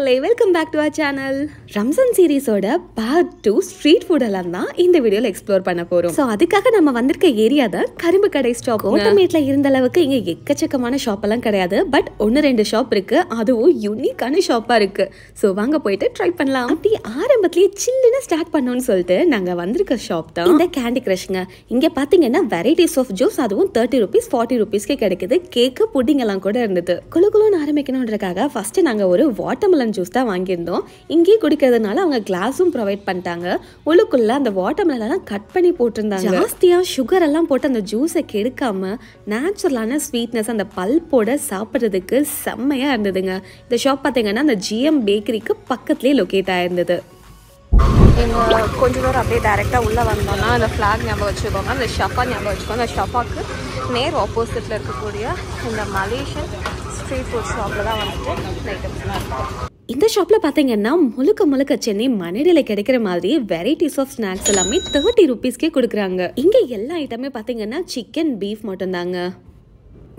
மக்களே, welcome back to our channel. Ramzan சீரிஸோட part 2 street food எல்லாம் தான் இந்த வீடியோல எக்ஸ்ப்ளோர் பண்ண போறோம். சோ அதுக்காக நம்ம வந்திருக்க ஏரியா தான் கரும்பு கடை ஸ்டாப். கோட்டமேட்ல இருந்த அளவுக்கு இங்க எக்கச்சக்கமான ஷாப் எல்லாம் கிடையாது. பட் 1-2 ஷாப் இருக்கு. அதுவும் யூனிக்கான ஷாப்பா இருக்கு. சோ வாங்க போயிட்டு ட்ரை பண்ணலாம். அப்படி ஆரம்பத்திலேயே சில்லுன்னு ஸ்டார்ட் பண்ணோம்னு சொல்லிட்டு நாங்க வந்திருக்க ஷாப் தான் இந்த கேண்டி கிரஷ்ங்க. இங்க பாத்தீங்கன்னா வெரைட்டிஸ் ஆஃப் ஜூஸ், அதுவும் 30 rupees 40 rupeesக்கு கிடைக்குது. கேக்கு புட்டிங் எல்லாம் கூட இருந்தது. குளுகுளுன்னு ஆரம்பிக்கணும்ன்றதுக்காக ஃபர்ஸ்ட் நாங்க ஒரு வாட்டர்மெலன் ஜூஸ் தான் வாங்கியிருந்தோம். இங்கே குடிக்கிறதுனால அவங்க கிளாஸும் ப்ரொவைட் பண்ணிட்டாங்க. உள்ளுக்குள்ள அந்த வாட்டர்மெலன் கட் பண்ணி போட்டிருந்தாங்க. ஜாஸ்தியா சுகர் எல்லாம் போட்டு அந்த ஜூஸை கெடுக்காம நேச்சுரலான ஸ்வீட்னஸ் அந்த பல்போட சாப்பிட்றதுக்கு செம்மையா இருந்ததுங்க. இந்த ஷாப் பார்த்தீங்கன்னா அந்த GM பேக்கரிக்கு பக்கத்துலேயே லொக்கேட் ஆயிருந்தது. கொஞ்சம் தூரம் அப்படியே டைரெக்டாக உள்ளே வந்தோம்னா அந்த ஃப்ளாக் ஞாபகம் வச்சுக்கோங்க, அந்த ஷஃபா ஞாபகம் வச்சுக்கோங்க. அந்த ஷஃபாக்கு நேர் ஆப்போசிட்டில் இருக்கக்கூடிய இந்த மலேசியன் ஸ்ட்ரீட் ஃபுட் ஷாப்பில் தான் வந்துட்டு இந்த ஐட்டம்ஸ்லாம் இருக்கும். இந்த ஷாப்பில் பார்த்தீங்கன்னா முழுக்க சென்னை மணிடியில் கிடைக்கிற மாதிரி வெரைட்டிஸ் ஆஃப் ஸ்நாக்ஸ் எல்லாமே 30 rupeesக்கே கொடுக்குறாங்க. இங்கே எல்லா ஐட்டமே பார்த்தீங்கன்னா சிக்கன் பீஃப் மட்டும்தாங்க.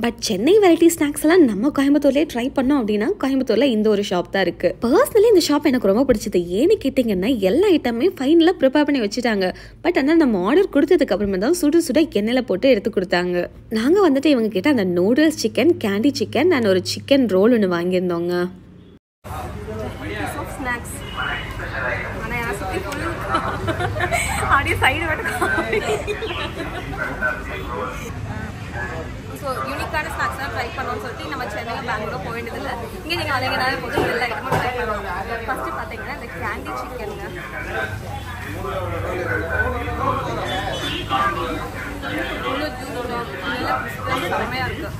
பட் சென்னை வெரைட்டி ஸ்நாக்ஸ் எல்லாம் நம்ம கோயம்புத்தூர்லேயே ட்ரை பண்ணோம் அப்படின்னா கோயம்புத்தூரில் இந்த ஒரு ஷாப் தான் இருக்குது. பர்சனலி இந்த ஷாப் எனக்கு ரொம்ப பிடிச்சது. ஏன்னு கேட்டிங்கன்னா எல்லா ஐட்டமே ஃபைனலாக ப்ரிப்பேர் பண்ணி வச்சுட்டாங்க. பட் ஆனால் நம்ம ஆர்டர் கொடுத்ததுக்கு அப்புறமா தான் சுட எண்ணெயில் போட்டு எடுத்து கொடுத்தாங்க. நாங்கள் வந்துட்டு இவங்க கிட்ட அந்த noodles chicken, candy chicken and ஒரு சிக்கன் ரோல் ஒன்று வாங்கியிருந்தோங்க. ஸோ யூனிக்கான ஸ்நாக்ஸ் தான் ட்ரை பண்ணோம்னு சொல்லிட்டு நம்ம சென்னையில் பெங்களூர் போக வேண்டியதில்லை. இங்கே நீங்கள் அலைங்கனால போது எல்லா ஐட்டமும் ட்ரை பண்ணுவாங்க. ஃபஸ்ட்டு பார்த்தீங்கன்னா இந்த கேண்டி சிக்கனுங்க. இவ்வளோ ஜூஸ் நல்லா செம்மையாக இருக்குது.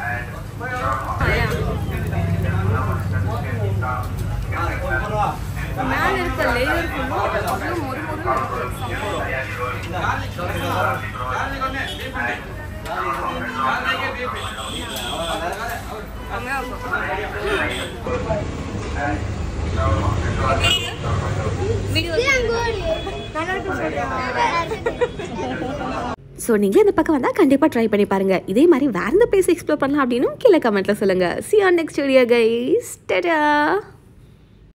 மேலே இருக்க லேயர் ஃபுல்லும் அவ்வளோ மொறு ஸோ நீங்கள் இந்த பக்கம் வந்தால் கண்டிப்பாக ட்ரை பண்ணி பாருங்க. இதே மாதிரி வேற எந்த பிளேஸ் எக்ஸ்ப்ளோர் பண்ணலாம் அப்படின்னு கீழே கமெண்ட்ல சொல்லுங்க. See you on next video guys. Ta-da!